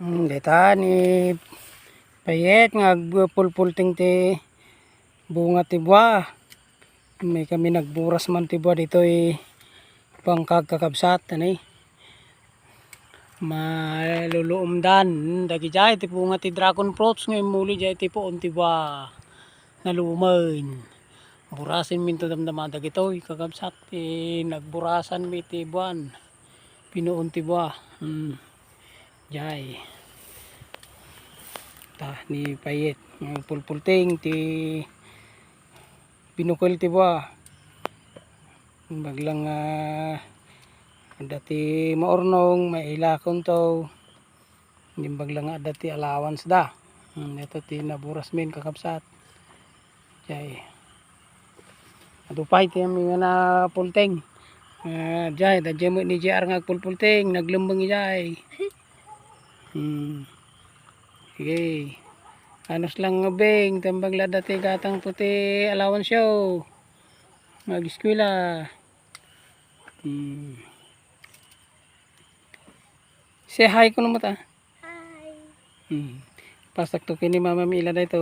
Dita ni payet nga pulpulting ti bunga ti buwa. May kami nagburas man ti buwa dito pangkag kakabsat ani. Maluluumdan dagi jay ti bunga ti dragon fruits ngayon muli jay ti poon ti buwa nalumain. Burasin min to damdama dagitoy kakabsat nagburasan mi ti buwan. Pinuon ti buwa. Jay. Ni payet pulpulting ti binukol ti buwa. Baglang dati maurnong mailakon to. Baglang dati allowance da. Ito ti naburas min kakabsat. Jay. Adupay ti aming na pulting. Jay dadya mo ni JR nga pulpulting naglumbang jay. Sige. Anos lang nga beng tambag la dati gatang puti allowance show. Mag-eskwela. Say hi ko naman ta. Hi. Pastak to kini Mama Mila dito.